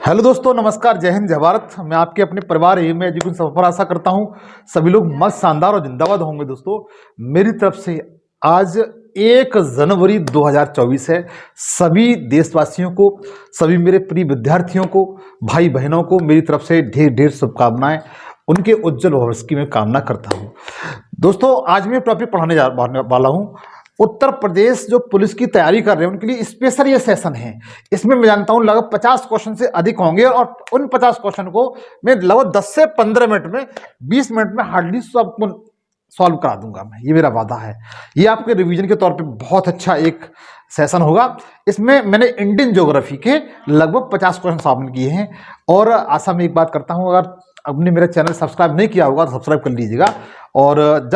Hello दोस्तों, नमस्कार, जय हिंद, जय भारत। मैं आपके अपने परिवार में एजुकेशन सफर आशा करता हूं सभी लोग मस्त, शानदार और जिंदाबाद होंगे। दोस्तों, मेरी तरफ से आज 1 जनवरी 2024 है। सभी देशवासियों को, सभी मेरे प्रिय विद्यार्थियों को, भाई बहनों को मेरी तरफ से ढेर ढेर शुभकामनाएं। उनके उज्जवल भविष्य की मैं कामना करता हूं। दोस्तों, आज मैं टॉपिक पढ़ाने वाला हूं। उत्तर प्रदेश जो पुलिस की तैयारी कर रहे हैं उनके लिए स्पेशल ये सेशन है। इसमें मैं जानता हूं लगभग 50 क्वेश्चन से अधिक होंगे और उन 50 क्वेश्चन को मैं लगभग 10 से 15 मिनट में, 20 मिनट में हार्डली सबको सॉल्व करा दूंगा। मैं, ये मेरा वादा है। ये आपके रिवीजन के तौर पे बहुत अच्छा एक सेशन होगा। इसमें मैंने इंडियन ज्योग्राफी के लगभग 50 क्वेश्चन शामिल किए हैं। और आशा में एक बात करता हूं, अगर आपने मेरा चैनल सब्सक्राइब नहीं किया होगा तो सब्सक्राइब कर लीजिएगा। और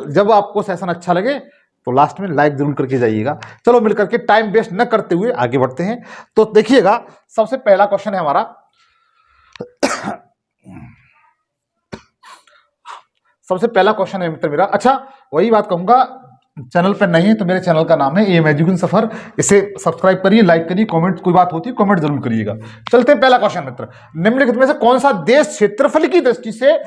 जब आपको सेशन अच्छा लगे तो लास्ट में लाइक जरूर करके जाइएगा। चलो मिलकर के टाइम वेस्ट न करते हुए आगे बढ़ते हैं। तो देखिएगा, सबसे पहला क्वेश्चन है हमारा। सबसे पहला क्वेश्चन है मित्र मेरा। अच्छा, वही बात कहूंगा, चैनल पर नहीं है तो मेरे चैनल का नाम है एम एजुकेशन सफर। इसे सब्सक्राइब करिए, लाइक करिए, कमेंट, कोई बात होती है कमेंट जरूर करिएगा। चलते हैं पहला क्वेश्चन मित्र। निम्नलिखित में से कौन सा देश क्षेत्रफल की दृष्टि से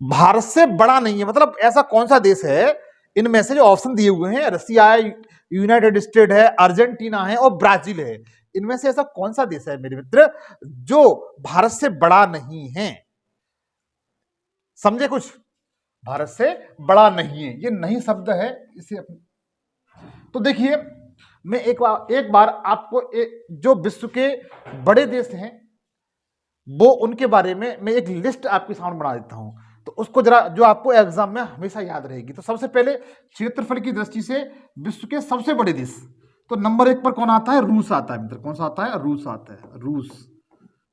भारत से बड़ा नहीं है? मतलब ऐसा कौन सा देश है? इनमें से जो ऑप्शन दिए हुए हैं, रसिया है, यूनाइटेड स्टेट है, अर्जेंटीना है और ब्राजील है। इनमें से ऐसा कौन सा देश है मेरे मित्र जो भारत से बड़ा नहीं है? समझे कुछ? भारत से बड़ा नहीं है, ये नहीं शब्द है इसे तो देखिए, मैं एक बार आपको जो विश्व के बड़े देश हैं वो उनके बारे में मैं एक लिस्ट आपके सामने बना देता हूं, तो उसको जरा, जो आपको एग्जाम में हमेशा याद रहेगी। तो सबसे पहले क्षेत्रफल की दृष्टि से विश्व के सबसे बड़े देश, तो नंबर 1 पर कौन आता है? रूस आता है मित्र। कौन सा आता है? रूस आता है, रूस।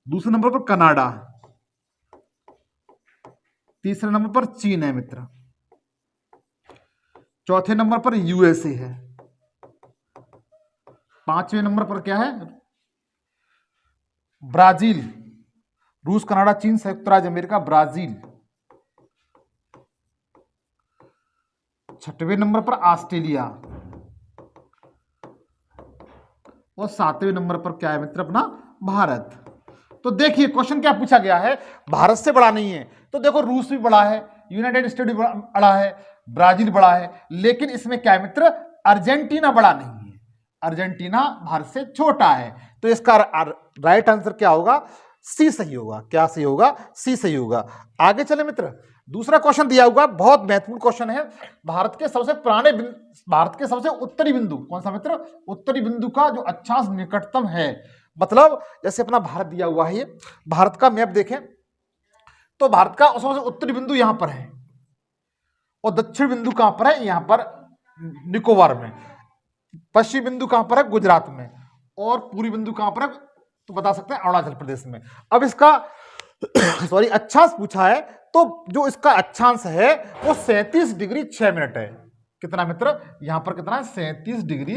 दूसरे नंबर पर कनाडा, तीसरे नंबर पर चीन है मित्र, चौथे नंबर पर यूएसए है, पांचवें नंबर पर क्या है? ब्राजील। रूस, कनाडा, चीन, संयुक्त राज्य अमेरिका, ब्राजील। छठवें नंबर पर ऑस्ट्रेलिया और सातवें नंबर पर क्या है मित्र? अपना भारत। तो देखिए, क्वेश्चन क्या पूछा गया है? भारत से बड़ा नहीं है। तो देखो, रूस भी बड़ा है, यूनाइटेड स्टेट भी बड़ा है, ब्राजील बड़ा है, लेकिन इसमें क्या है मित्र? अर्जेंटीना बड़ा नहीं है। अर्जेंटीना भारत से छोटा है। तो इसका राइट आंसर क्या होगा? सी सही होगा। क्या सही होगा? सी सही होगा। आगे चले मित्र, दूसरा क्वेश्चन दिया हुआ, बहुत महत्वपूर्ण क्वेश्चन है। भारत के सबसे उत्तरी बिंदु कौन सा मित्र? उत्तरी बिंदु का जो अक्षांश निकटतम है, मतलब जैसे अपना भारत दिया हुआ है, ये भारत का मैप देखें तो भारत का सबसे उत्तरी बिंदु यहां पर है और दक्षिण बिंदु कहां पर है? यहां पर निकोबार में। पश्चिम बिंदु कहां पर है? गुजरात में। और पूर्वी बिंदु कहां पर है? तो बता सकते हैं अरुणाचल प्रदेश में। अब इसका सॉरी, अक्षांश पूछा है, तो जो इसका अक्षांश है वो 37 डिग्री 6 मिनट है। कितना मित्र? यहां पर कितना है? 37 डिग्री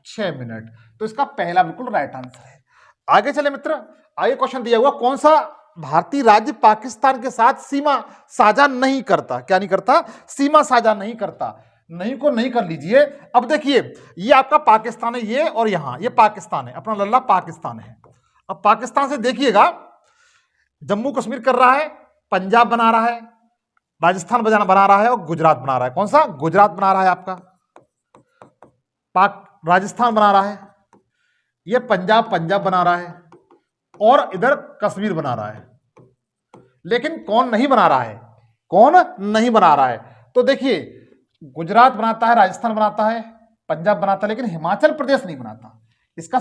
6 मिनट। तो इसका पहला बिल्कुल राइट आंसर है। आगे चले मित्र, आगे क्वेश्चन दिया हुआ, कौन सा भारतीय राज्य पाकिस्तान के साथ सीमा साझा नहीं करता? क्या नहीं करता? सीमा साझा नहीं करता। नहीं को नहीं कर लीजिए। अब देखिए, ये आपका पाकिस्तान है, ये और यहां ये पाकिस्तान है, अपना लल्ला पाकिस्तान है। अब पाकिस्तान से देखिएगा, जम्मू कश्मीर कर रहा है, पंजाब बना रहा है, राजस्थान बना रहा है और गुजरात बना रहा है। कौन सा? गुजरात बना रहा है आपका, राजस्थान बना रहा है, ये पंजाब बना रहा है और इधर कश्मीर बना रहा है। लेकिन कौन नहीं बना रहा है? कौन नहीं बना रहा है? तो देखिए, गुजरात बनाता है, राजस्थान बनाता है, पंजाब बनाता है, लेकिन हिमाचल प्रदेश नहीं बनाता। इसका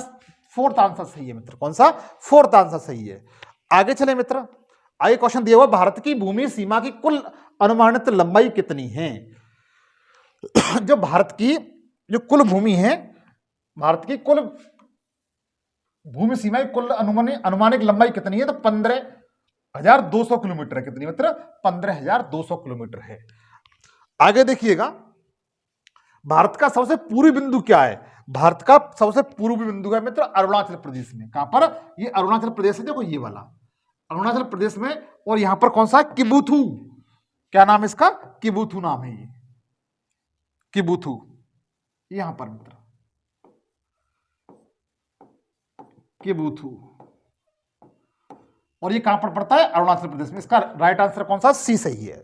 फोर्थ आंसर सही है मित्र। कौन सा? फोर्थ आंसर सही है। आगे चले मित्र, आगे क्वेश्चन दिया हुआ, भारत की भूमि सीमा की कुल अनुमानित लंबाई कितनी है? जो भारत की जो कुल भूमि है, भारत की कुल भूमि सीमा की कुल अनुमानित लंबाई कितनी है? तो 15,200 किलोमीटर है। कितनी मित्र? 15,200 किलोमीटर है। आगे देखिएगा, भारत का सबसे पूर्वी बिंदु क्या है? भारत का सबसे पूर्वी बिंदु है मित्र अरुणाचल प्रदेश में। कहां पर? ये अरुणाचल प्रदेश है, देखो ये वाला अरुणाचल प्रदेश में। और यहां पर कौन सा? किबुथु। क्या नाम है इसका? किबुथु नाम है ये, किबुथु। यहां पर मित्र किबुथु। और ये कहां पर पड़ता है? अरुणाचल प्रदेश में। इसका राइट आंसर कौन सा? सी सही है,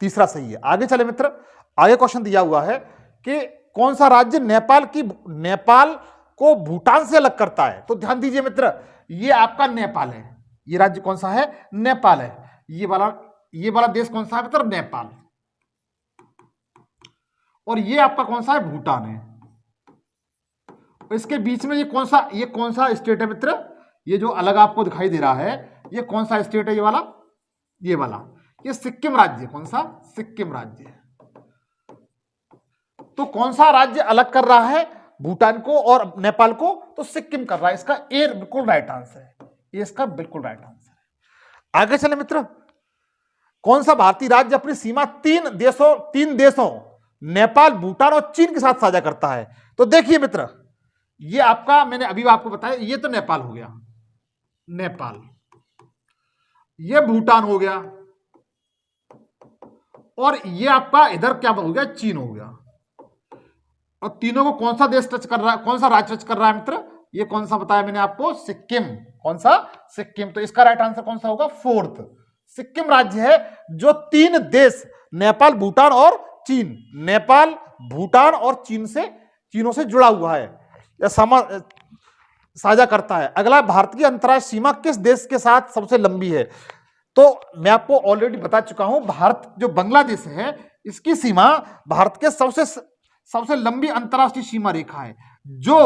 तीसरा सही है। आगे चले मित्र, आगे क्वेश्चन दिया हुआ है कि कौन सा राज्य नेपाल को भूटान से अलग करता है? तो ध्यान दीजिए मित्र, ये आपका नेपाल है। ये राज्य कौन सा है? नेपाल है। ये वाला देश कौन सा है मित्र? नेपाल। और ये आपका कौन सा है? भूटान है। इसके बीच में ये कौन सा स्टेट है मित्र? ये जो अलग आपको दिखाई दे रहा है, ये कौन सा स्टेट है? ये वाला ये सिक्किम राज्य। कौन सा? सिक्किम राज्य। तो कौन सा राज्य अलग कर रहा है भूटान को और नेपाल को? तो सिक्किम कर रहा है। इसका ए बिल्कुल राइट आंसर है, ये इसका बिल्कुल राइट आंसर है। आगे चले मित्र, कौन सा भारतीय राज्य अपनी सीमा तीन देशों नेपाल, भूटान और चीन के साथ साझा करता है? तो देखिए मित्र, ये आपका मैंने अभी आपको बताया, ये तो नेपाल हो गया, नेपाल। ये भूटान हो गया, और ये आपका इधर क्या हो गया? चीन हो गया। और तीनों को कौन सा देश टच कर रहा है? कौन सा राज्य टच कर रहा है मित्र? ये कौन सा बताया मैंने आपको? सिक्किम। कौन सा? सिक्किम। तो इसका राइट आंसर कौन सा होगा? फोर्थ। सिक्किम राज्य है जो तीन देश नेपाल, भूटान और चीन, नेपाल, भूटान और चीनों से जुड़ा हुआ है या साझा करता है। अगला, भारत की अंतर्राष्ट्रीय सीमा किस देश के साथ सबसे लंबी है? तो मैं आपको ऑलरेडी बता चुका हूं, भारत जो बांग्लादेश है, इसकी सीमा भारत के सबसे लंबी अंतर्राष्ट्रीय सीमा रेखा है, जो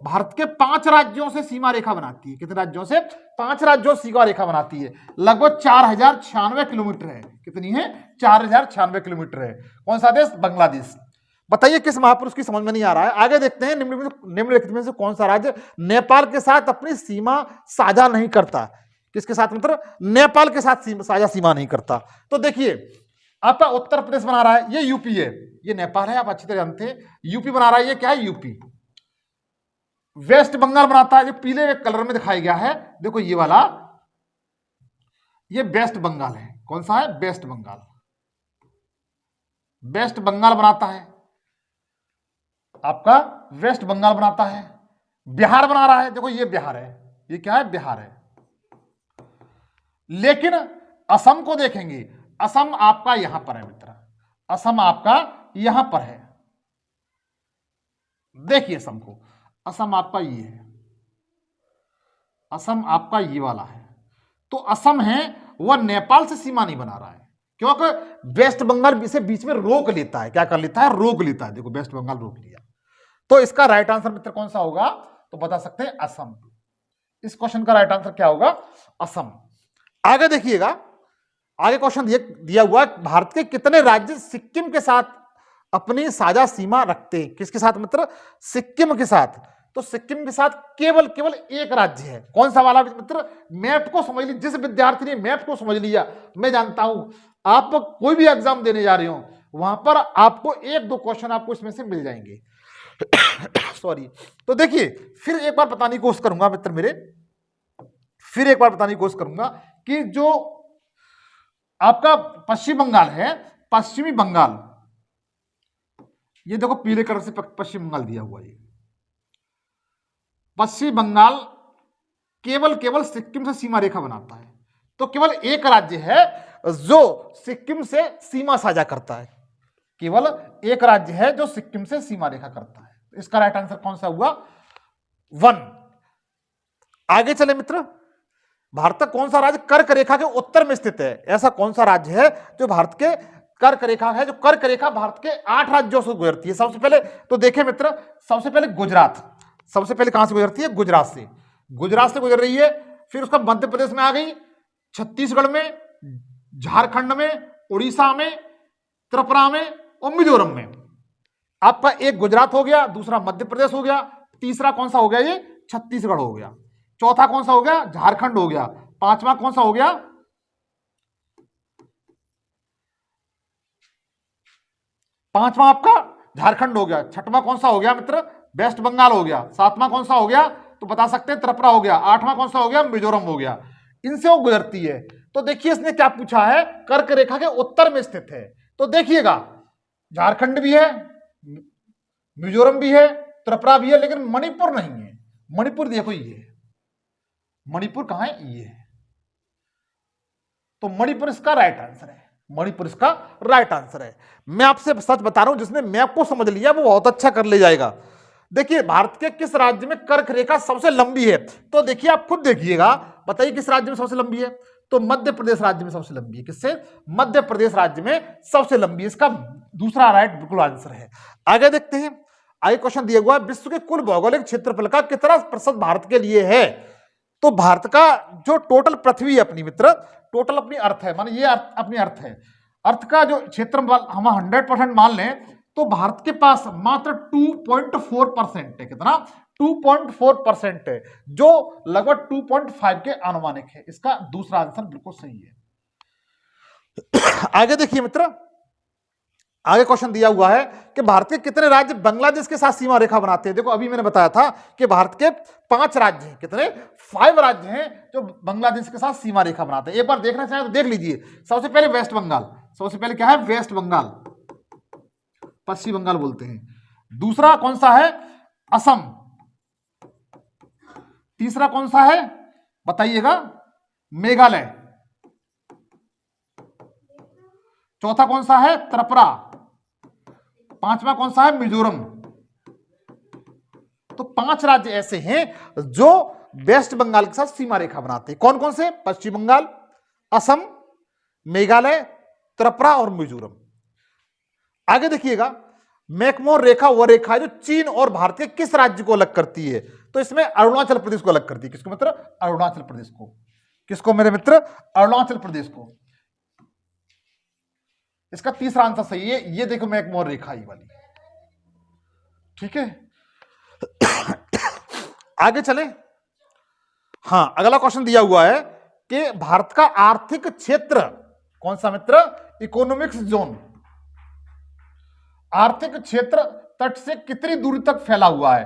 भारत के 5 राज्यों से सीमा रेखा बनाती है। कितने राज्यों से? 5 राज्यों से सीमा रेखा बनाती है। लगभग 4096 किलोमीटर है। कितनी है? 4096 किलोमीटर है। कौन सा देश? बांग्लादेश। बताइए किस महापुरुष की समझ में नहीं आ रहा है? आगे देखते हैं, निम्नलिखित में से कौन सा राज्य नेपाल के साथ अपनी सीमा साझा नहीं करता? किसके साथ मित्र? नेपाल के साथ साझा सीमा नहीं करता। तो देखिए, आपका उत्तर प्रदेश बना रहा है, ये यूपी है, ये नेपाल है, आप अच्छी तरह जानते हैं। यूपी बना रहा है, ये क्या है? यूपी। वेस्ट बंगाल बनाता है, जो पीले कलर में दिखाया गया है, देखो ये वाला, ये वेस्ट बंगाल है। कौन सा है? वेस्ट बंगाल। वेस्ट बंगाल बनाता है आपका, वेस्ट बंगाल बनाता है। बिहार बना रहा है, देखो ये बिहार है, ये क्या है? बिहार है। लेकिन असम को देखेंगे, असम आपका यहां पर है मित्र, असम आपका यहां पर है। देखिए असम को, असम आपका ये है, असम आपका ये वाला है। तो असम है वह नेपाल से सीमा नहीं बना रहा है, क्योंकि वेस्ट बंगाल इसे बीच में रोक लेता है। क्या कर लेता है? रोक लेता है। देखो वेस्ट बंगाल रोक लिया। तो इसका राइट आंसर मित्र कौन सा होगा? तो बता सकते हैं असम। इस क्वेश्चन का राइट आंसर क्या होगा? असम। आगे देखिएगा, आगे क्वेश्चन दिया हुआ है, भारत के कितने राज्य सिक्किम के साथ अपनी साझा सीमा रखते हैं? किसके साथ मित्र? सिक्किम के साथ। तो सिक्किम के साथ केवल एक राज्य है। कौन सा वाला मित्र? मैप को समझ लीजिए, जिस विद्यार्थी ने मैप को समझ लिया, मैं जानता हूं आप कोई भी एग्जाम देने जा रहे हो, वहां पर आपको 1-2 क्वेश्चन आपको इसमें से मिल जाएंगे। सॉरी। तो देखिए, फिर एक बार बताने की कोशिश करूंगा मित्र मेरे, फिर एक बार बताने की कोशिश करूंगा कि जो आपका पश्चिम बंगाल है, पश्चिमी बंगाल, ये देखो पीले कलर से पश्चिम बंगाल दिया हुआ है। पश्चिम बंगाल केवल सिक्किम से सीमा रेखा बनाता है। तो केवल एक राज्य है जो सिक्किम से सीमा साझा करता है, केवल एक राज्य है जो सिक्किम से सीमा रेखा करता है। इसका राइट आंसर कौन सा हुआ? 1। आगे चले मित्र, भारत का कौन सा राज्य कर्क रेखा के उत्तर में स्थित है? ऐसा कौन सा राज्य है जो भारत के कर्क रेखा है, जो कर्क रेखा भारत के 8 राज्यों से गुजरती है? सबसे पहले तो देखें मित्र, सबसे पहले गुजरात, सबसे पहले कहां से गुजरती है? गुजरात से। गुजरात से गुजर रही है, फिर उसका मध्य प्रदेश में आ गई, छत्तीसगढ़ में, झारखंड में, उड़ीसा में, त्रिपुरा में और मिजोरम में। आपका एक गुजरात हो गया, दूसरा मध्य प्रदेश हो गया, तीसरा कौन सा हो गया? ये छत्तीसगढ़ हो गया। चौथा कौन सा हो गया? झारखंड हो गया। पांचवा कौन सा हो गया? पांचवा आपका झारखंड हो गया। छठवां कौन सा हो गया मित्र? वेस्ट बंगाल हो गया। सातवां कौन सा हो गया? तो बता सकते हैं त्रिपुरा हो गया। आठवां कौन सा हो गया? मिजोरम हो गया। इनसे वो गुजरती है। तो देखिए इसने क्या पूछा है? कर्क रेखा के उत्तर में स्थित है। तो देखिएगा, झारखंड भी है, मिजोरम भी है, त्रिपुरा भी है, लेकिन मणिपुर नहीं है। मणिपुर देखो, ये मणिपुर कहां है? ये तो मणिपुर इसका राइट आंसर है, मणिपुर इसका राइट आंसर है। मैं आपसे सच बता रहा हूं, जिसने मैप को समझ लिया वो बहुत अच्छा कर ले जाएगा। देखिए भारत के किस राज्य में कर्क रेखा सबसे लंबी है, तो देखिए आप खुद देखिएगा, बताइए किस राज्य में सबसे लंबी है, तो मध्य प्रदेश राज्य में सबसे लंबी है। किससे? मध्य प्रदेश राज्य में सबसे लंबी है, इसका दूसरा राइट बिल्कुल आंसर है। आगे देखते हैं, आगे क्वेश्चन दिया हुआ है, विश्व के कुल भौगोलिक क्षेत्रफल का कितना प्रतिशत भारत के लिए है? तो भारत का जो टोटल पृथ्वी है अपनी मित्र, टोटल अपनी अर्थ है, माने ये अपनी अर्थ है, अर्थ का जो क्षेत्रफल हम 100% मान लें तो भारत के पास मात्र 2.4% है। कितना? 2.4% है, जो लगभग 2.5 के अनुमानिक है। इसका दूसरा आंसर बिल्कुल सही है। आगे देखिए मित्र, आगे क्वेश्चन दिया हुआ है कि भारत के कितने राज्य बांग्लादेश के साथ सीमा रेखा बनाते हैं? देखो अभी मैंने बताया था कि भारत के 5 राज्य हैं। कितने? 5 राज्य हैं जो बांग्लादेश के साथ सीमा रेखा बनाते हैं। एक बार देखना चाहें तो देख लीजिए। सबसे पहले वेस्ट बंगाल, सबसे पहले क्या है? वेस्ट बंगाल, पश्चिम बंगाल बोलते हैं। दूसरा कौन सा है? असम। तीसरा कौन सा है बताइएगा? मेघालय। चौथा कौन सा है? त्रिपुरा। पांचवा कौन सा है? मिजोरम। तो 5 राज्य ऐसे हैं जो वेस्ट बंगाल के साथ सीमा रेखा बनाते हैं। कौन कौन से? पश्चिम बंगाल, असम, मेघालय, त्रिपुरा और मिजोरम। आगे देखिएगा, मैकमोहन रेखा वह रेखा है जो चीन और भारत के किस राज्य को अलग करती है? तो इसमें अरुणाचल प्रदेश को अलग करती है। किसको मित्र? अरुणाचल प्रदेश को। किसको मेरे मित्र? अरुणाचल प्रदेश को। इसका तीसरा आंसर सही है। ये देखो मैकमोहन रेखा ही वाली, ठीक है। आगे चले। हां, अगला क्वेश्चन दिया हुआ है कि भारत का आर्थिक क्षेत्र कौन सा मित्र? Economics zone. आर्थिक क्षेत्र तट से कितनी दूरी तक फैला हुआ है?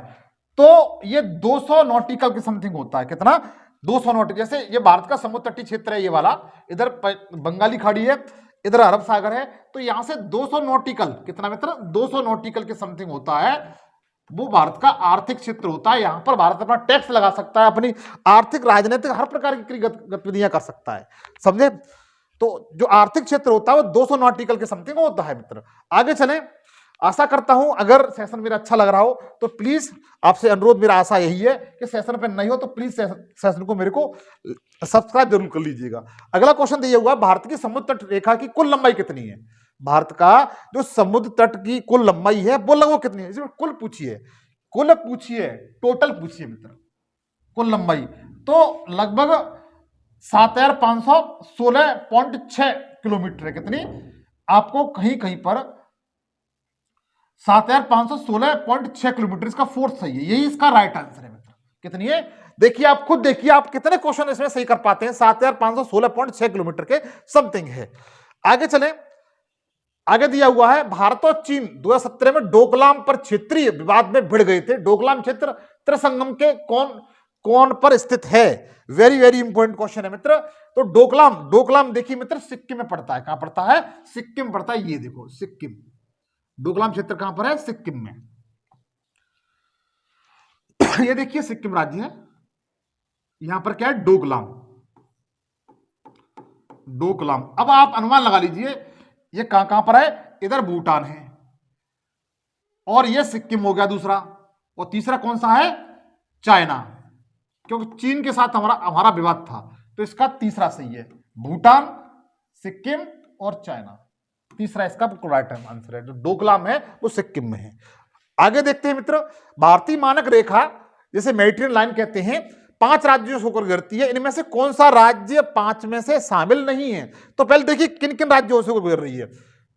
तो ये 200 नॉटिकल के समथिंग होता है। कितना? 200 नॉटिकल। जैसे ये भारत का समुद्र तटीय क्षेत्र है, ये वाला, इधर बंगाली खाड़ी है, इधर अरब सागर है, तो यहां से 200 नॉटिकल, कितना मित्र? 200 नॉटिकल के समथिंग होता है, वो भारत का आर्थिक क्षेत्र होता है। यहां पर भारत अपना टैक्स लगा सकता है, अपनी आर्थिक, राजनीतिक, हर प्रकार की गतिविधियां कर सकता है, समझे? तो जो आर्थिक क्षेत्र होता है वो 200 नॉटिकल के समथिंग होता है मित्र। आगे चलें। आशा करता हूं अगर सेशन मेरा अच्छा लग रहा हो तो प्लीज आपसे अनुरोध, मेरा आशा यही है कि सेशन पे नहीं हो तो प्लीज सेशन को मेरे को सब्सक्राइब जरूर कर लीजिएगा। अगला क्वेश्चन दिया हुआ है, भारत की समुद्र तट रेखा की कुल लंबाई कितनी है? भारत का जो समुद्र तट की कुल लंबाई है वो लगभग कितनी है? इसमें कुल पूछिए, कुल पूछिए, टोटल पूछिए मित्र, कुल लंबाई तो लगभग 7516.6 किलोमीटर है। कितनी? आपको कहीं कहीं पर 7516.6 किलोमीटर, इसका फोर्थ सही है, यही इसका राइट आंसर है मित्र। कितनी है? देखिए आप खुद देखिए, आप कितने क्वेश्चन इसमें सही कर पाते हैं। 7516.6 किलोमीटर के समथिंग है। आगे चलें। आगे दिया हुआ है, भारत और चीन 2017 में डोकलाम पर क्षेत्रीय विवाद में भिड़ गए थे। डोकलाम क्षेत्र त्रिसंगम के कौन पर स्थित है? वेरी वेरी इंपॉर्टेंट क्वेश्चन है मित्र। तो डोकलाम देखिए मित्र, सिक्किम में पड़ता है। कहां पड़ता है? सिक्किम में पड़ता है। ये देखो सिक्किम, डोकलाम क्षेत्र कहां पर है? सिक्किम में। ये देखिए सिक्किम राज्य है, यहां पर क्या है? डोकलाम। डोकलाम। अब आप अनुमान लगा लीजिए ये कहां पर है? इधर भूटान है, और ये सिक्किम हो गया दूसरा, और तीसरा कौन सा है? चाइना, क्योंकि चीन के साथ हमारा विवाद था, तो इसका तीसरा सही है। भूटान, सिक्किम और चाइना, तीसरा इसका बिल्कुल राइट आंसर है। जो डोकलाम है वो सिक्किम में है। आगे देखते हैं मित्र, भारतीय मानक रेखा जिसे मेडिटेरियन लाइन कहते हैं 5 राज्यों से होकर गुजरती है। इनमें से कौन सा राज्य 5 में से शामिल नहीं है? तो पहले देखिए किन किन राज्यों से गुजर रही है।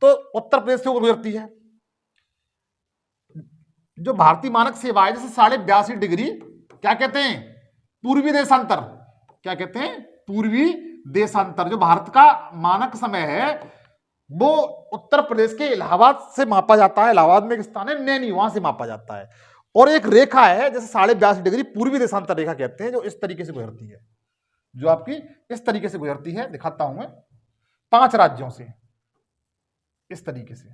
तो उत्तर प्रदेश से गुजरती है। जो भारतीय मानक सेवा है, जैसे 82.5 डिग्री, क्या कहते हैं? पूर्वी देशांतर। क्या कहते हैं? पूर्वी देशांतर। जो भारत का मानक समय है वो उत्तर प्रदेश के इलाहाबाद से मापा जाता है। इलाहाबाद में एक स्थान है नैनी, वहां से मापा जाता है। और एक रेखा है जैसे 82.5 डिग्री, पूर्वी देशांतर रेखा कहते हैं, जो इस तरीके से गुजरती है, जो आपकी इस तरीके से गुजरती है। दिखाता हूं मैं, 5 राज्यों से इस तरीके से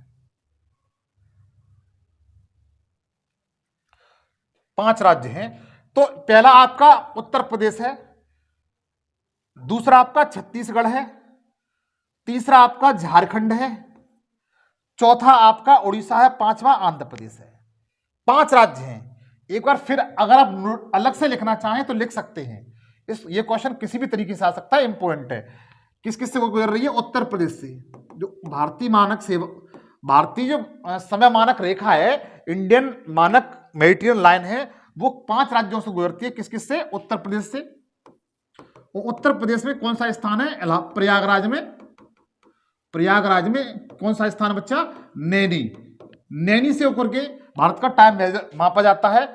5 राज्य हैं। तो पहला आपका उत्तर प्रदेश है, दूसरा आपका छत्तीसगढ़ है, तीसरा आपका झारखंड है, चौथा आपका उड़ीसा है, पांचवा आंध्र प्रदेश है। 5 राज्य हैं। एक बार फिर अगर आप अलग से लिखना चाहें तो लिख सकते हैं। ये क्वेश्चन किसी भी तरीके से आ सकता है, इंपॉर्टेंट है। किस किस से गुजर रही है? उत्तर प्रदेश से। जो भारतीय मानक सेवा, भारतीय जो समय मानक रेखा है, इंडियन मानक मेडिटेरियन लाइन है, वो 5 राज्यों से गुजरती है। किस किस से? उत्तर प्रदेश से। उत्तर प्रदेश में कौन सा स्थान है? प्रयागराज में। प्रयागराज में कौन सा स्थान है बच्चा? नैनी। नैनी से होकर के भारत का टाइम मापा जाता है।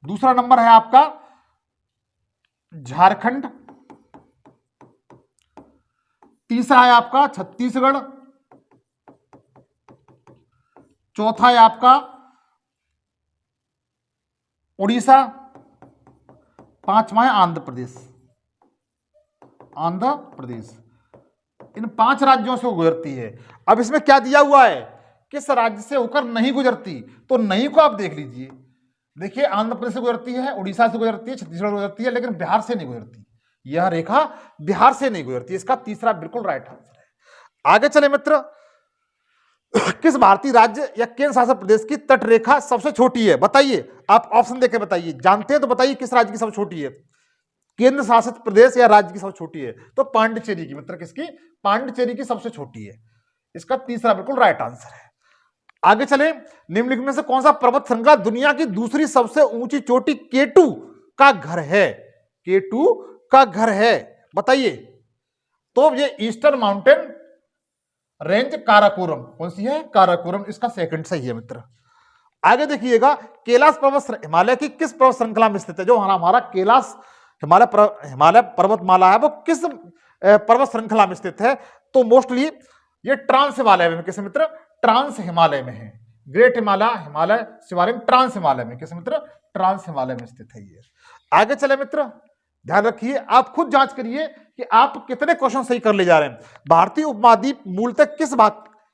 दूसरा नंबर है आपका झारखंड। तीसरा है आपका छत्तीसगढ़। चौथा है आपका उड़ीसा। पांचवा है आंध्र प्रदेश। आंध्र प्रदेश। इन 5 राज्यों से गुजरती है। अब इसमें क्या दिया हुआ है? किस राज्य से होकर नहीं गुजरती? तो नहीं को आप देख लीजिए। देखिए, आंध्र प्रदेश से गुजरती है, उड़ीसा से गुजरती है, छत्तीसगढ़ से गुजरती है, लेकिन बिहार से नहीं गुजरती। यह रेखा बिहार से नहीं गुजरती। इसका तीसरा बिल्कुल राइट आंसर है। आगे चले मित्र, किस भारतीय राज्य या केंद्र शासित प्रदेश की तट रेखा सबसे छोटी है? बताइए, आप ऑप्शन देकर बताइए। जानते हैं तो बताइए किस राज्य की सबसे छोटी है, केंद्र शासित प्रदेश या राज्य की सबसे छोटी है? तो पांडिचेरी की। मित्र किसकी? पांडिचेरी की सबसे छोटी है। इसका तीसरा बिल्कुल राइट आंसर है। आगे चले, निम्नलिखित में से कौन सा पर्वत श्रृंखला दुनिया की दूसरी सबसे ऊंची चोटी केटू का घर है? केटू का घर है, बताइए। तो ये ईस्टर्न माउंटेन रेंज काराकोरम। कौन सी है? काराकोरम। इसका सेकंड सही है मित्र। आगे देखिएगा, कैलाश पर्वत हिमालय की किस पर्वत श्रृंखला में स्थित है? जो हमारा कैलाश हिमालय पर्वतमाला है, वो किस पर्वत श्रृंखला में स्थित है? तो मोस्टली ये ट्रांस हिमालय में। किस मित्र? ट्रांस हिमालय में है। ग्रेट हिमालय, हिमालय शिवालिक, ट्रांस हिमालय में। किस मित्र? ट्रांस हिमालय में स्थित है ये। आगे चले मित्र, ध्यान रखिए, आप खुद जांच करिए कि आप कितने क्वेश्चन सही कर ले जा रहे हैं। भारतीय उपमहाद्वीप मूलतः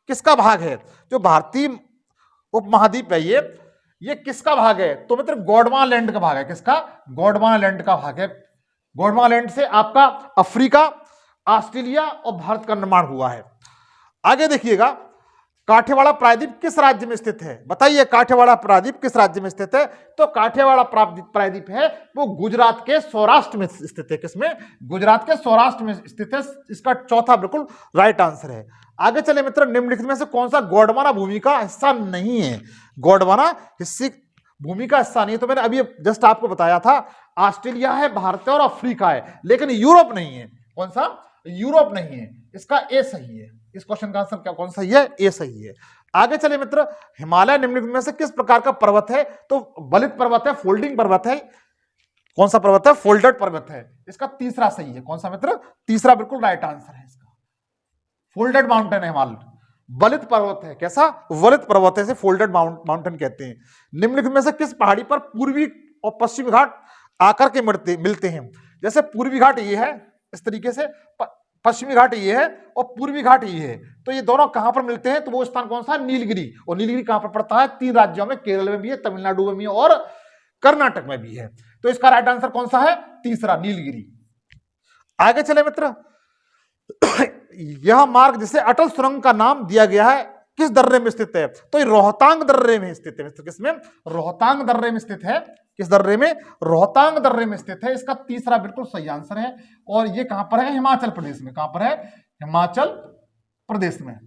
किसका भाग है? जो भारतीय उपमहाद्वीप है ये किसका भाग है? तो मित्र गोंडवाना लैंड का भाग है। किसका? गोंडवाना लैंड का भाग है। गोंडवाना लैंड से आपका अफ्रीका, ऑस्ट्रेलिया और भारत का निर्माण हुआ है। आगे देखिएगा, काठियावाड़ प्रायद्वीप किस राज्य में स्थित है? बताइए, काठियावाड़ प्रायद्वीप किस राज्य में स्थित है? तो काठियावाड़ प्रायद्वीप है वो गुजरात के सौराष्ट्र में स्थित है। किसमें? गुजरात के सौराष्ट्र में स्थित है। इसका चौथा बिल्कुल राइट आंसर है। आगे चले मित्र, निम्नलिखित में से कौन सा गोंडवाना भूमि का हिस्सा नहीं है? गोंडवाना भूमि का हिस्सा नहीं है। तो मैंने अभी जस्ट आपको बताया था, ऑस्ट्रेलिया है, भारत है और अफ्रीका है, लेकिन यूरोप नहीं है। कौन सा? यूरोप नहीं है। इसका ए सही है। इस क्वेश्चन का आंसर क्या कौन सही है? ए सही है। आगे चले मित्र, हिमालय निम्नलिखित में से किस प्रकार का पर्वत है? तो बलित पर्वत है, फोल्डिंग पर्वत है। कौन सा पर्वत है? फोल्डेड पर्वत है। इसका तीसरा सही है। कौन सा मित्र? तीसरा बिल्कुल राइट आंसर है इसका। फोल्डेड माउंटेन है हिमालय, बलित पर्वत है। कैसा? वलित पर्वत है, इसे फोल्डेड माउंटेन कहते हैं। निम्नलिखित में से किस पहाड़ी पर पूर्वी और पश्चिमी घाट आकर के मिलते हैं? जैसे पूर्वी घाट ये है इस तरीके से, पश्चिमी घाट ये है और पूर्वी घाट ये है। तो ये दोनों कहां पर मिलते हैं? तो वो स्थान कौन सा? नीलगिरी। और नीलगिरी कहां पर पड़ता है? 3 राज्यों में, केरल में भी है, तमिलनाडु में भी है और कर्नाटक में भी है। तो इसका राइट आंसर कौन सा है? तीसरा, नीलगिरी। आगे चले मित्र, यह मार्ग जिसे अटल सुरंग का नाम दिया गया है किस दर्रे में स्थित है? तो ये रोहतांग दर्रे में स्थित है। किसमें? रोहतांग दर्रे में स्थित है। किस दर्रे में? रोहतांग दर्रे में स्थित है। इसका तीसरा बिल्कुल सही आंसर है। और ये कहां पर है? हिमाचल प्रदेश में। कहां पर है? हिमाचल प्रदेश में।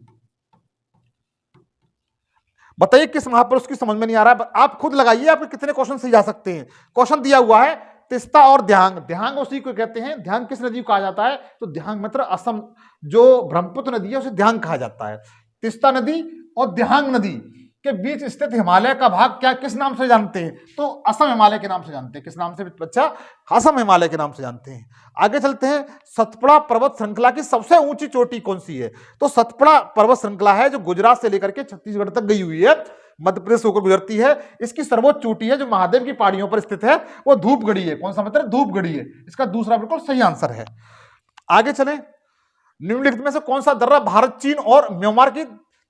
बताइए किस महापुरुष की समझ में नहीं आ रहा है? आप खुद लगाइए, आपके कितने क्वेश्चन सही जा सकते हैं। क्वेश्चन दिया हुआ है तिस्ता और ध्यांग। ध्यांग उसी को कहते हैं। ध्यांग किस नदी को कहा जाता है? तो ध्यांग मित्र असम, जो ब्रह्मपुत्र नदी है उसे ध्यांग कहा जाता है। तिस्ता नदी और ध्यांग नदी के बीच स्थित हिमालय का भाग क्या किस नाम से जानते हैं? तो असम हिमालय के नाम से जानते हैं। किस नाम से बच्चा? असम हिमालय के नाम से जानते हैं। आगे चलते हैं, सतपुड़ा पर्वत श्रृंखला की सबसे ऊंची चोटी कौन सी है? तो सतपुड़ा पर्वत श्रृंखला है जो गुजरात से लेकर के छत्तीसगढ़ तक गई हुई है, मध्य प्रदेश होकर गुजरती है। इसकी सर्वोच्च चोटी है जो महादेव की पहाड़ियों पर स्थित है, वो धूपगढ़ी है। कौन सा मित्र? धूपगढ़ी है। इसका दूसरा बिल्कुल सही आंसर है। आगे चले, निम्नलिखित में से कौन सा दर्रा भारत, चीन और म्यांमार की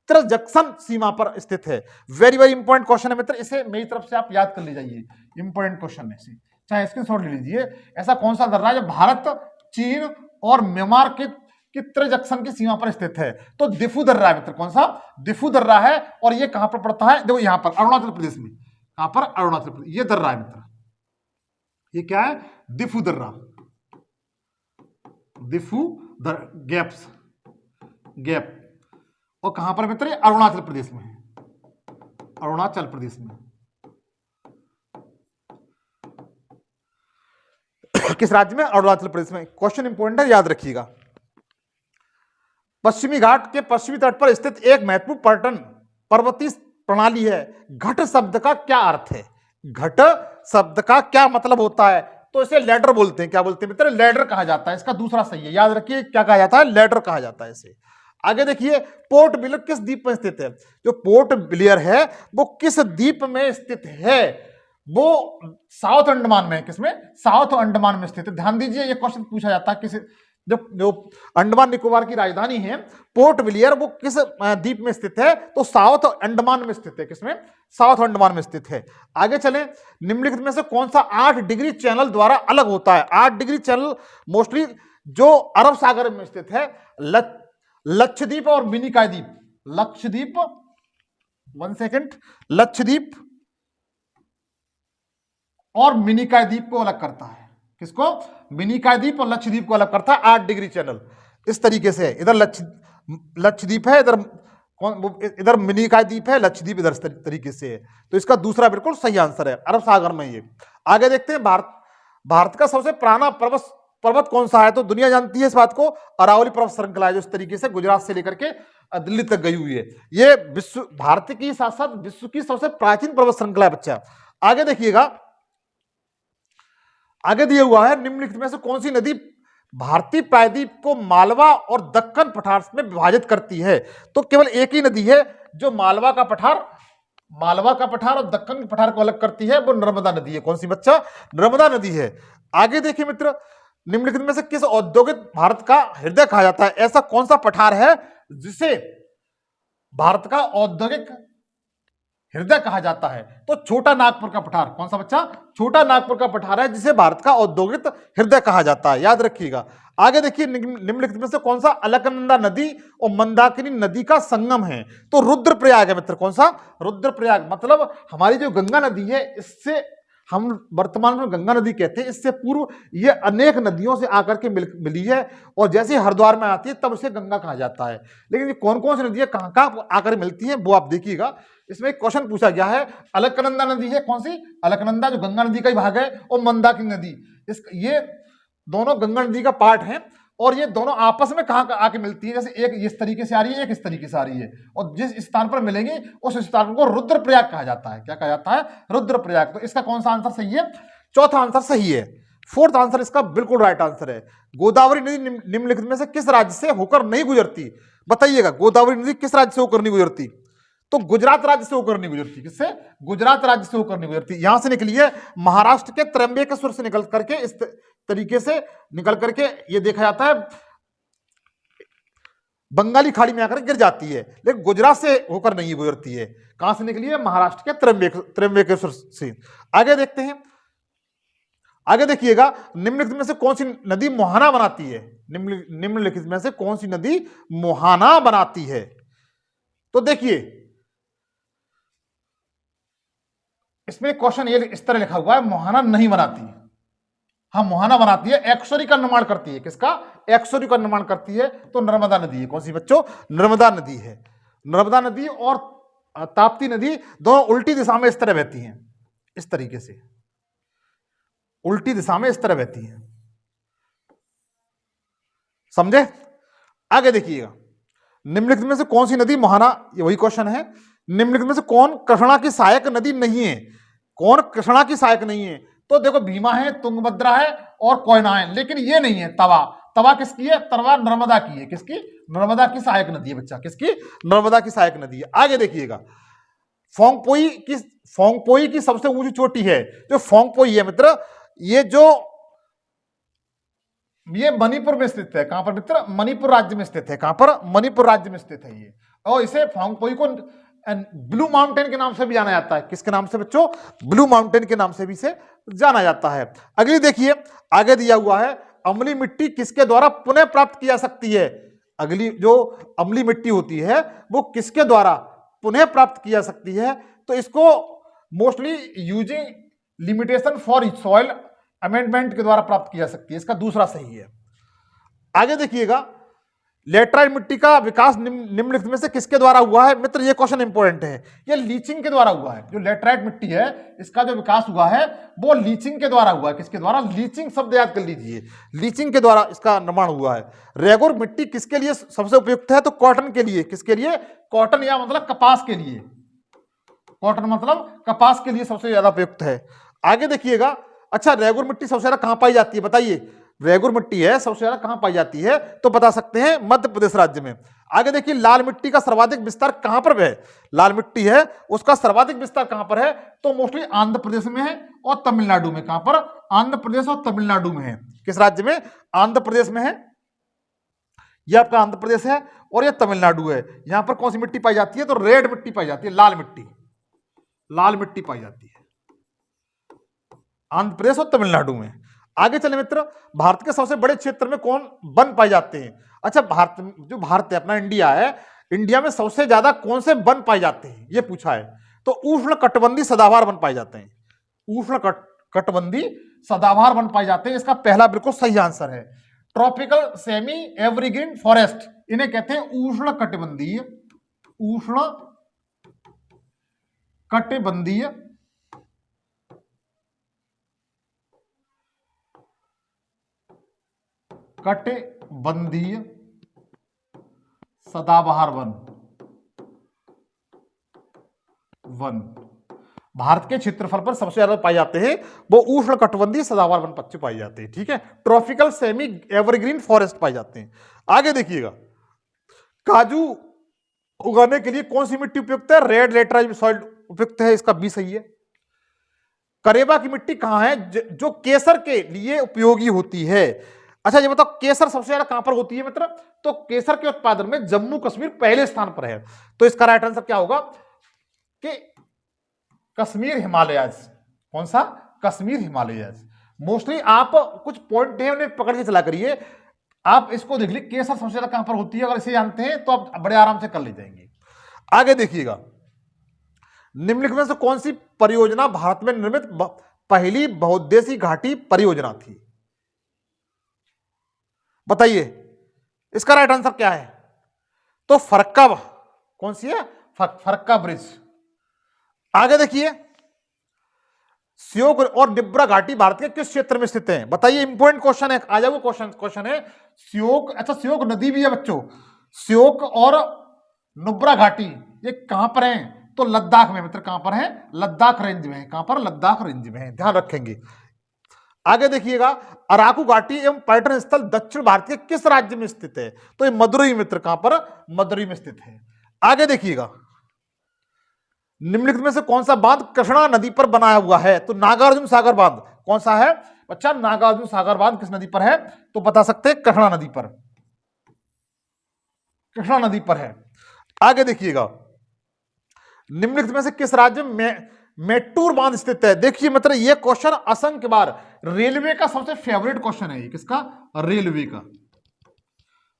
जंक्शन सीमा पर स्थित है? वेरी वेरी इंपॉर्टेंट क्वेश्चन है मित्र, इसे मेरी तरफ से आप याद कर ले जाइए। इंपॉर्टेंट क्वेश्चन है, इसे चाहे स्क्रीनशॉट ले लीजिए। ऐसा कौन सा दर्रा है जो भारत, चीन और म्यांमार के कितने जंक्शन की सीमा पर स्थित है? तो दिफू दर्रा है मित्र, कौन सा? दिफू दर्रा है। और ये कहां पर पड़ता है? देखो यहां पर अरुणाचल प्रदेश में। कहां पर? अरुणाचल प्रदेश। ये दर्रा है मित्र, ये क्या है? दिफू दर्रा, दिफू गैप्स, गैप। और कहां पर मित्र? अरुणाचल प्रदेश में है, अरुणाचल प्रदेश में। किस राज्य में? अरुणाचल प्रदेश में। क्वेश्चन इंपोर्टेंट है, याद रखिएगा। पश्चिमी घाट के पश्चिमी तट पर स्थित एक महत्वपूर्ण पर्यटन पर्वतीय प्रणाली है। घट शब्द का क्या अर्थ है? घट शब्द का क्या मतलब होता है? तो इसे लैडर बोलते हैं। क्या बोलते हैं मित्र? लैडर कहा जाता है। इसका दूसरा सही है, याद रखिए क्या कहा जाता है? लैडर कहा जाता है इसे। आगे देखिए, पोर्ट ब्लेयर किस द्वीप में स्थित है? जो पोर्ट ब्लेयर है वो किस द्वीप में स्थित है? वो साउथ अंडमान में है। किसमें? साउथ अंडमान में स्थित है। ध्यान दीजिए, ये क्वेश्चन पूछा जाता है किस, जो अंडमान निकोबार की राजधानी है पोर्ट ब्लेयर, वो किस द्वीप में स्थित है? तो साउथ अंडमान में स्थित है। किसमें? साउथ अंडमान में स्थित है। आगे चलें, निम्नलिखित में से कौन सा 8 डिग्री चैनल द्वारा अलग होता है? 8 डिग्री चैनल मोस्टली जो अरब सागर में स्थित है, लक्षद्वीप और मिनिकॉय द्वीप। लक्षद्वीप, 1 सेकेंड, लक्षद्वीप और मिनिकॉय द्वीप को अलग करता है। किसको? मिनिकॉय द्वीप और लक्षद्वीप को अलग करता है 8 डिग्री चैनल। इस तरीके से इधर लक्षद्वीप है, इधर मिनिकॉय द्वीप है, लक्षद्वीप इधर तरीके से है। तो इसका दूसरा बिल्कुल सही आंसर है, अरब सागर में ये। आगे देखते हैं, भारत का सबसे पुराना पर्वत कौन सा है? तो दुनिया जानती है इस बात को, अरावली पर्वत श्रृंखला है, जो इस तरीके से गुजरात से लेकर के दिल्ली तक गई हुई है। ये विश्व, भारत की साथ साथ विश्व की सबसे प्राचीन पर्वत श्रृंखला है बच्चा। आगे देखिएगा, आगे दिया हुआ है, निम्नलिखित में से कौन सी नदी भारतीय प्रायद्वीप को मालवा और दक्कन पठार में विभाजित करती है? तो केवल एक ही नदी है जो मालवा का पठार और दक्कन पठार को अलग करती है, वो नर्मदा नदी है। कौन सी बच्चा? नर्मदा नदी है। आगे देखिए मित्र, निम्नलिखित में से किस औद्योगिक भारत का हृदय कहा जाता है? ऐसा कौन सा पठार है जिसे भारत का औद्योगिक हृदय कहा जाता है? तो छोटा नागपुर का पठार। कौन सा बच्चा? छोटा नागपुर का पठार है जिसे भारत का औद्योगिक हृदय कहा जाता है, याद रखिएगा। आगे देखिए, निम्नलिखित में से कौन सा अलकनंदा नदी और मंदाकिनी नदी का संगम है? तो रुद्रप्रयाग है मित्र। कौन सा? रुद्रप्रयाग। मतलब हमारी जो गंगा नदी है, इससे हम वर्तमान में गंगा नदी कहते हैं, इससे पूर्व ये अनेक नदियों से आकर के मिली है, और जैसे हरिद्वार में आती है तब उसे गंगा कहा जाता है। लेकिन ये कौन कौन सी नदियां कहां कहां आकर मिलती हैं वो आप देखिएगा। इसमें एक क्वेश्चन पूछा गया है, अलकनंदा नदी है, कौन सी? अलकनंदा, जो गंगा नदी का ही भाग है, और मंदाकिनी नदी, ये दोनों गंगा नदी का पार्ट है, और ये दोनों आपस में कहां आके मिलती है? जैसे एक इस तरीके से आ रही है, एक इस तरीके से आ रही है, और जिस स्थान पर मिलेंगे उस स्थान को रुद्रप्रयाग कहा जाता है। क्या कहा जाता है? रुद्रप्रयाग। तो इसका कौन सा आंसर सही है? चौथा आंसर सही है। फोर्थ आंसर इसका बिल्कुल राइट आंसर है। गोदावरी नदी निम्नलिखित में से किस राज्य से होकर नहीं गुजरती? बताइएगा, गोदावरी नदी किस राज्य से होकर नहीं गुजरती? तो गुजरात राज्य से होकर नहीं गुजरती। किससे? गुजरात राज्य से होकर नहीं गुजरती। यहां से निकली है, महाराष्ट्र के त्र्यंबकेश्वर से निकल करके इस तरीके से निकल करके ये देखा जाता है बंगाली खाड़ी में आकर गिर जाती है, लेकिन गुजरात से होकर नहीं गुजरती है। कहां से निकली है? महाराष्ट्र के त्र्यंबकेश्वर से। आगे देखते हैं, आगे देखिएगा, निम्नलिखित में से कौन सी नदी मुहाना बनाती है? निम्नलिखित में से कौन सी नदी मुहाना बनाती है? तो देखिए, इसमें क्वेश्चन ये इस तरह लिखा हुआ है, मुहाना नहीं बनाती। हाँ, मुहाना बनाती है, एक्सोरी का निर्माण करती है। किसका? एक्सोरी का निर्माण करती है। तो नर्मदा नदी है। कौन सी बच्चों? नर्मदा नदी है। नर्मदा नदी और ताप्ती नदी दोनों उल्टी दिशा में इस तरह बहती हैं, इस तरीके से उल्टी दिशा में इस तरह बहती हैं, समझे? आगे देखिएगा, निम्नलिखित में से कौन सी नदी मुहाना, ये वही क्वेश्चन है, निम्नलिखित में से कौन कृष्णा की सहायक नदी नहीं है? कौन कृष्णा की सहायक नहीं है? तो देखो, भीमा है, तुंगभद्रा है और कोयना है, लेकिन ये नहीं है तवा। तवा किसकी है? तवा नर्मदा की है। किसकी? नर्मदा की सहायक नदी है बच्चा। किसकी? नर्मदा की सहायक नदी है। आगे देखिएगा, फोंगपोई की सबसे ऊंची चोटी है, जो फोंगपोई है मित्र, ये मणिपुर में स्थित है। कहां पर मित्र? मणिपुर राज्य में स्थित है। कहां पर? मणिपुर राज्य में स्थित है ये। और इसे फोंगपोई को ब्लू माउंटेन के नाम से भी जाना जाता है। किसके नाम से बच्चों? ब्लू माउंटेन के नाम से भी इसे जाना जाता है। अगली देखिए, आगे दिया हुआ है, अम्लीय मिट्टी किसके द्वारा पुनः प्राप्त की जा सकती है? अगली जो अम्लीय मिट्टी होती है वो किसके द्वारा पुनः प्राप्त की जा सकती है? तो इसको mostly using limitation for soil amendment के द्वारा प्राप्त की जा सकती है। इसका दूसरा सही है। आगे देखिएगा, लेटराइट मिट्टी का विकास निम्नलिखित में से किसके द्वारा हुआ है? मित्र ये क्वेश्चन इंपॉर्टेंट है। ये लीचिंग के द्वारा हुआ है। जो लेटराइट मिट्टी है इसका जो विकास हुआ है वो लीचिंग के द्वारा हुआ है। किसके द्वारा? लीचिंग शब्द याद कर लीजिए, लीचिंग के द्वारा इसका निर्माण हुआ है। रेगुर मिट्टी किसके लिए सबसे उपयुक्त है? तो कॉटन के लिए। किसके लिए? कॉटन या मतलब कपास के लिए। कॉटन मतलब कपास के लिए सबसे ज्यादा उपयुक्त है। आगे देखिएगा, अच्छा रेगुर मिट्टी सबसे ज्यादा कहां पाई जाती है? बताइए, रेगुर मिट्टी है सबसे ज्यादा कहां पाई जाती है? तो बता सकते हैं मध्य प्रदेश राज्य में। आगे देखिए, लाल मिट्टी का सर्वाधिक विस्तार कहां पर है? लाल मिट्टी है उसका सर्वाधिक विस्तार कहां पर है? तो मोस्टली आंध्र प्रदेश में है और तमिलनाडु में। कहां पर? आंध्र प्रदेश और तमिलनाडु में है। किस राज्य में? आंध्र प्रदेश में है। यह आपका आंध्र प्रदेश है और यह तमिलनाडु है। यहां पर कौन सी मिट्टी पाई जाती है? तो रेड मिट्टी पाई जाती है, लाल मिट्टी। लाल मिट्टी पाई जाती है आंध्र प्रदेश और तमिलनाडु में। आगे चले मित्र, भारत के सबसे बड़े क्षेत्र में कौन वन पाए जाते हैं? अच्छा, भारत है अपना, इंडिया है, इंडिया में सबसे ज्यादा कौन से वन पाए जाते हैं ये पूछा है। तो उष्ण कटिबंधीय सदाबहार वन पाए जाते हैं। उष्ण कटिबंधीय सदाबहार वन पाए जाते हैं। इसका पहला बिल्कुल सही आंसर है। ट्रॉपिकल सेमी एवरग्रीन फॉरेस्ट इन्हें कहते हैं उष्ण कटिबंधीय कटिबंधीय सदाबहार वन भारत के क्षेत्रफल पर सबसे ज्यादा पाए जाते हैं। वो उष्ण कटिबंधीय सदाबहार वन पक्षी पाए जाते हैं। ठीक है, ट्रॉपिकल सेमी एवरग्रीन फॉरेस्ट पाए जाते हैं। आगे देखिएगा, काजू उगाने के लिए कौन सी मिट्टी उपयुक्त है? रेड लेटराइट सॉइल उपयुक्त है। इसका बी सही है। करेबा की मिट्टी कहां है जो केसर के लिए उपयोगी होती है? अच्छा ये बताओ, केसर सबसे ज्यादा कहां पर होती है मित्र? तो केसर के उत्पादन में जम्मू कश्मीर पहले स्थान पर है। तो इसका राइट आंसर क्या होगा कि कश्मीर हिमालयज। कौन सा? कश्मीर हिमालयज। मोस्टली आप कुछ पॉइंट है उन्हें पकड़ के चला करिए। आप इसको देख लीजिए, केसर सबसे ज्यादा कहां पर होती है, अगर इसे जानते हैं तो आप बड़े आराम से कर ले जाएंगे। आगे देखिएगा, निम्नलिखित में से कौन सी परियोजना भारत में निर्मित पहली बहुउद्देशीय घाटी परियोजना थी? बताइए, इसका राइट आंसर क्या है? तो फरक्का। कौन सी है? फरक्का ब्रिज। आगे देखिए, श्योक और निब्रा घाटी भारत के किस क्षेत्र में स्थित है? बताइए, इंपॉर्टेंट क्वेश्चन है। आ जाओ, क्वेश्चन है श्योक। अच्छा, श्योक नदी भी है बच्चों। श्योक और नुब्रा घाटी ये कहां पर है? तो लद्दाख में मित्र। कहां पर है? लद्दाख रेंज में है। कहां पर? लद्दाख रेंज में है, ध्यान रखेंगे। आगे देखिएगा, अराकू घाटी एवं पर्यटन स्थल दक्षिण भारत के किस राज्य में स्थित है? तो ये मदुरई मित्र। कहां पर? मदुरई में स्थित है। आगे देखिएगा, निम्नलिखित में से कौन सा बांध कृष्णा नदी पर बनाया हुआ है? तो नागार्जुन सागर बांध। कौन सा है बच्चा? नागार्जुन सागर बांध किस नदी पर है? तो बता सकते हैं कृष्णा नदी पर। कृष्णा नदी पर है। आगे देखिएगा, निम्नलिखित में से किस राज्य में मेट्टूर बांध स्थित है? देखिए मित्र, यह क्वेश्चन असंख्य बार रेलवे का सबसे फेवरेट क्वेश्चन है। किसका? रेलवे का।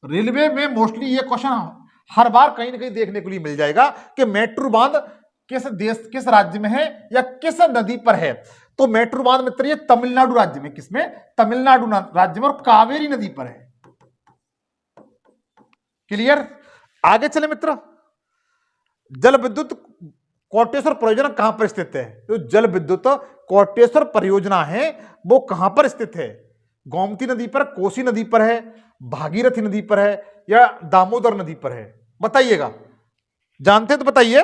रेलवे में मोस्टली यह क्वेश्चन हर बार कहीं ना कहीं देखने के लिए मिल जाएगा कि मेट्टूर बांध किस देश, किस राज्य में है या किस नदी पर है? तो मेट्टूर बांध मित्र ये तमिलनाडु राज्य में। किसमें? तमिलनाडु राज्य में, और कावेरी नदी पर है। क्लियर? आगे चले मित्र, जल विद्युत कोटेश्वर परियोजना कहां पर स्थित है? तो जल विद्युत कोटेश्वर परियोजना है वो कहां पर स्थित है? गोमती नदी पर, कोसी नदी पर है, भागीरथी नदी पर है या दामोदर नदी पर है? बताइएगा, जानते तो बताइए।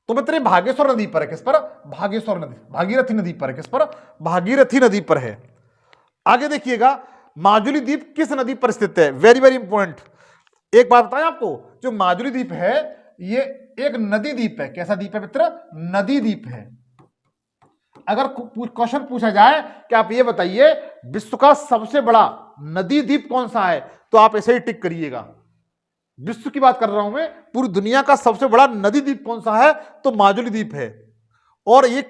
तो मित्र भागेश्वर नदी पर है। किस पर? भागेश्वर नदी, भागीरथी नदी पर है। किस पर? भागीरथी नदी पर है। आगे देखिएगा, माजुली द्वीप किस नदी पर स्थित है? Very very important. एक बात बताएं आपको, जो माजुली द्वीप है ये एक नदी द्वीप है। कैसा द्वीप है मित्र? नदी द्वीप है। अगर क्वेश्चन पूछा जाए कि आप ये बताइए विश्व का सबसे बड़ा नदी द्वीप कौन सा है, तो आप ऐसे ही टिक करिएगा। विश्व की बात कर रहा हूं मैं, पूरी दुनिया का सबसे बड़ा नदी द्वीप कौन सा है? तो माजुली द्वीप है। और ये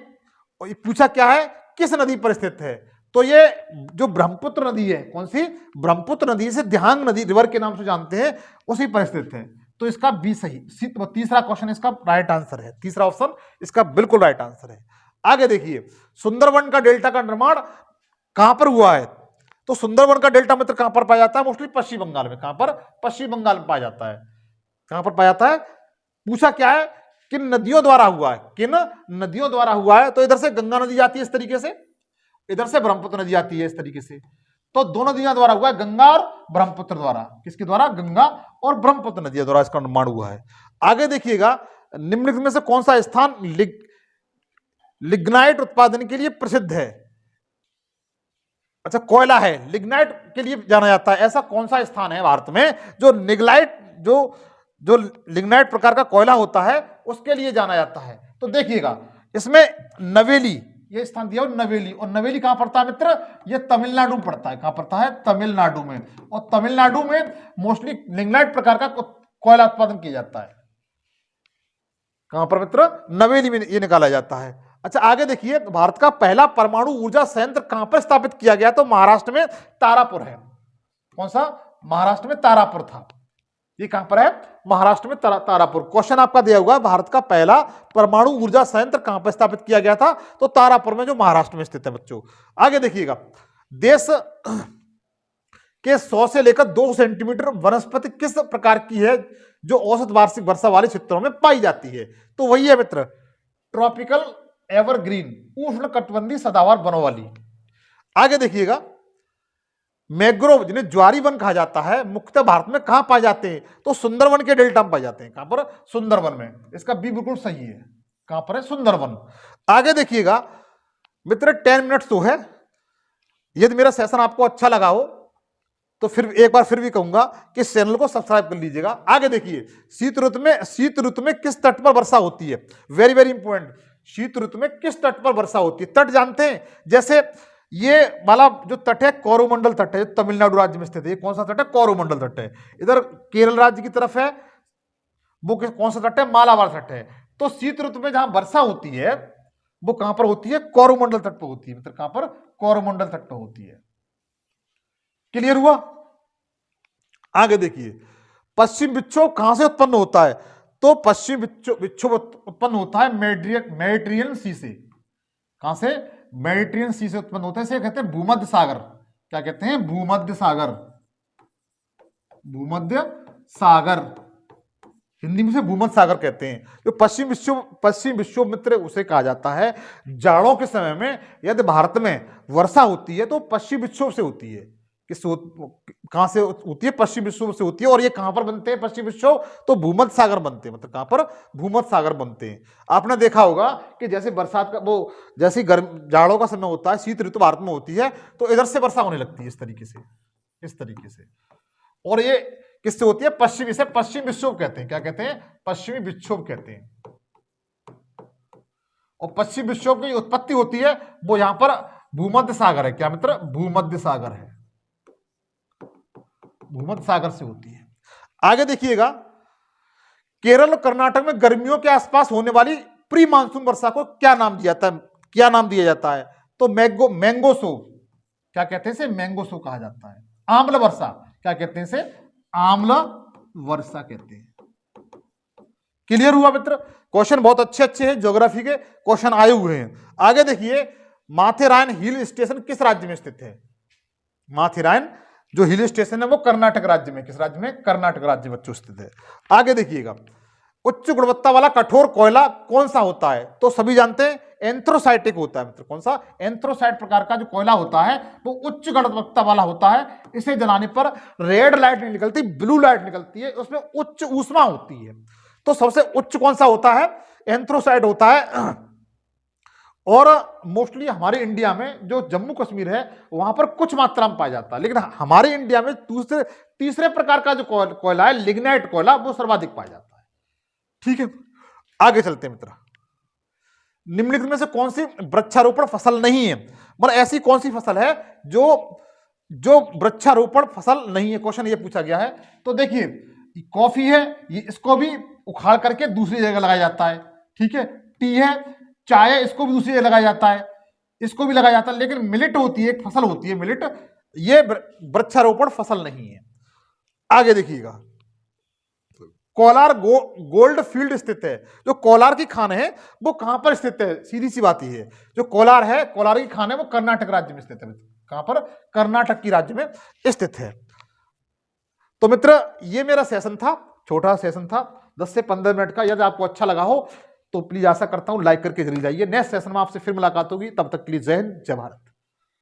पूछा क्या है किस नदी पर स्थित है? तो ये जो ब्रह्मपुत्र नदी है, कौन सी? ब्रह्मपुत्र नदी, से दिहांग नदी रिवर के नाम से जानते हैं, उसी पर स्थित है। तो इसका बी सही, तीसरा क्वेश्चन इसका राइट आंसर है, तीसरा ऑप्शन इसका बिल्कुल राइट आंसर है। आगे देखिए, सुंदरवन का डेल्टा का निर्माण कहां पर हुआ है? तो सुंदरवन का डेल्टा मित्र कहां पर पाया जाता है? मोस्टली पश्चिम बंगाल में। कहां पर? पश्चिम बंगाल में पाया जाता है। कहां पर पाया जाता है? पूछा क्या है? किन नदियों द्वारा हुआ है? किन नदियों द्वारा हुआ है? तो इधर से गंगा नदी आती है इस तरीके से, इधर से ब्रह्मपुत्र नदी आती है इस तरीके से। तो दोनों नदियों द्वारा हुआ है, गंगा और ब्रह्मपुत्र द्वारा। किसके द्वारा? गंगा और ब्रह्मपुत्र नदियों द्वारा इसका निर्माण हुआ है। आगे देखिएगा, निम्नलिखित में से कौन सा स्थान लिग्नाइट उत्पादन के लिए प्रसिद्ध है? अच्छा, कोयला है, लिग्नाइट के लिए जाना जाता है। ऐसा कौन सा स्थान है भारत में जो निगलाइट, जो लिग्नाइट प्रकार का कोयला होता है, उसके लिए जाना जाता है? तो देखिएगा, इसमें नवेली, ये स्थान दिया हुआ नवेली। और नवेली कहां पड़ता है मित्र? ये तमिलनाडु में पड़ता है। कहां पड़ता है? तमिलनाडु में। और तमिलनाडु में मोस्टली लिग्नाइट प्रकार का कोयला उत्पादन किया जाता है। कहां पर मित्र? नवेली में ये निकाला जाता है। अच्छा, आगे देखिए, भारत का पहला परमाणु ऊर्जा संयंत्र कहां पर स्थापित किया गया? तो महाराष्ट्र में तारापुर है। कौन सा? महाराष्ट्र में तारापुर था। ये कहां पर है? महाराष्ट्र में तारापुर। क्वेश्चन आपका दिया हुआ है, भारत का पहला परमाणु ऊर्जा संयंत्र कहां पर स्थापित किया गया था? तो तारापुर में, जो महाराष्ट्र में स्थित है बच्चों। आगे देखिएगा, देश के 100 से लेकर 2 सेंटीमीटर वनस्पति किस प्रकार की है जो औसत वार्षिक वर्षा वाले क्षेत्रों में पाई जाती है? तो वही है मित्र, ट्रॉपिकल एवरग्रीन, उष्ण कटिबंधीय सदाबहार वनों वाली। आगे देखिएगा, मैंग्रोव जिन्हें ज्वारी वन कहा जाता है, मुख्यतः भारत में कहां पाए जाते हैं? तो सुंदरवन के डेल्टा में पाए जाते हैं। कहां पर? सुंदरवन में। इसका बी बिल्कुल सही है। कहां पर है? सुंदरवन। आगे देखिएगा मित्र, 10 मिनट्स तो है। यदि मेरा सेशन आपको अच्छा लगा हो तो फिर एक बार फिर भी कहूंगा कि इस चैनल को सब्सक्राइब कर लीजिएगा। आगे देखिए, शीत ऋतु में किस तट पर वर्षा होती है? वेरी वेरी इंपॉर्टेंट, शीत ऋतु में किस तट पर वर्षा होती है? तट जानते हैं? जैसे ये वाला जो तट है, कोरोमंडल तट है, तमिलनाडु राज्य में स्थित है। कौन सा तट है? कोरोमंडल तट है। इधर केरल राज्य की तरफ है, वो कौन सा तट है? मालाबार तट है। तो शीत ऋतु में जहां वर्षा होती है वो कहां पर होती है? कोरोमंडल तट पर होती है। मतलब कहां पर? कोरोमंडल तट पर होती है। क्लियर हुआ? आगे देखिए, पश्चिम विक्षोभ कहां से उत्पन्न होता है? तो पश्चिम विक्षोभ उत्पन्न होता है मेडिटेरियन सी से। कहां से? मेडिटेरियन सी से उत्पन्न होता है। इसे कहते हैं भूमध्य सागर। क्या कहते हैं? भूमध्य सागर। भूमध्य सागर, हिंदी में से भूमध्य सागर कहते हैं। जो पश्चिम विक्षोभ मित्र उसे कहा जाता है। जाड़ों के समय में यदि भारत में वर्षा होती है तो पश्चिम विक्षोभ से होती है। कहां से होती है? पश्चिम विक्षोभ से होती है। और ये कहां पर बनते हैं पश्चिम विक्षोभ? तो भूमध्य सागर बनते हैं। मतलब कहां पर? भूमध्य सागर बनते हैं। आपने देखा होगा कि जैसे बरसात का वो, जैसे जाड़ों का समय होता है, शीत ऋतु भारत में होती है, तो इधर से वर्षा होने लगती है इस तरीके से, इस तरीके से। और ये किससे होती है? पश्चिमी से। पश्चिम विक्षोभ कहते हैं। क्या कहते हैं? पश्चिमी विक्षोभ कहते हैं। और पश्चिम विक्षोभ की उत्पत्ति होती है वो यहां पर भूमध्य सागर है। क्या मित्र? भूमध्य सागर है, भूमध्य सागर से होती है। आगे देखिएगा, केरल और कर्नाटक में गर्मियों के आसपास होने वाली प्री मानसून वर्षा को क्या नाम दिया जाता है? क्या नाम दिया जाता है? तो मैंगोसो। क्या कहते हैं इसे? मैंगोसो कहा जाता है। आम्ल वर्षा। क्या कहते हैं इसे? आम्ल वर्षा कहते हैं। क्लियर हुआ मित्र? क्वेश्चन बहुत अच्छे हैं, ज्योग्राफी के क्वेश्चन आए हुए हैं। आगे देखिए, माथेरान हिल स्टेशन किस राज्य में स्थित है? माथेरान जो हिल स्टेशन है वो कर्नाटक राज्य में। किस राज्य में? कर्नाटक राज्य बच्चों स्थित है। आगे देखिएगा, उच्च गुणवत्ता वाला कठोर कोयला कौन सा होता है? तो सभी जानते हैं एंथ्रोसाइटिक होता है मित्र। कौन सा? एंथ्रोसाइट प्रकार का जो कोयला होता है वो उच्च गुणवत्ता वाला होता है। इसे जलाने पर रेड लाइट नहीं निकलती, ब्लू लाइट निकलती है, उसमें उच्च ऊष्मा होती है। तो सबसे उच्च कौन सा होता है? एंथ्रोसाइट होता है। और मोस्टली हमारे इंडिया में जो जम्मू कश्मीर है वहां पर कुछ मात्रा में पाया जाता है, लेकिन हमारे इंडिया में तीसरे प्रकार का जो कोयला है, लिग्नाइट कोयला, वो सर्वाधिक पाया जाता है। ठीक है, आगे चलते हैं मित्र। निम्नलिखित में से कौन सी वृक्षारोपण फसल नहीं है? मतलब ऐसी कौन सी फसल है जो वृक्षारोपण फसल नहीं है? क्वेश्चन ये पूछा गया है। तो देखिए, कॉफी है, ये इसको भी उखाड़ करके दूसरी जगह लगाया जाता है। ठीक है, टी है, चाय है, इसको भी दूसरी जगह लगाया जाता है। इसको भी लगाया जाता है, लेकिन मिलेट होती है, एक फसल होती है मिलेट, ये वृक्षारोपण फसल नहीं है। आगे देखिएगा, कोलार गोल्ड फील्ड स्थित है। जो कोलार की खान है वो कहां पर स्थित है? सीधी सी बात ही है, जो कोलार है, कोलार की खान है, वो कर्नाटक राज्य में स्थित है। कहां पर? कर्नाटक की राज्य में स्थित है। तो मित्र ये मेरा सेशन था, छोटा सेशन था 10 से 15 मिनट का। यदि आपको अच्छा लगा हो तो प्लीज आशा करता हूं लाइक करके जरूर जाइए। नेक्स्ट सेशन में आपसे फिर मुलाकात होगी, तब तक के लिए जय हिंद, जय भारत।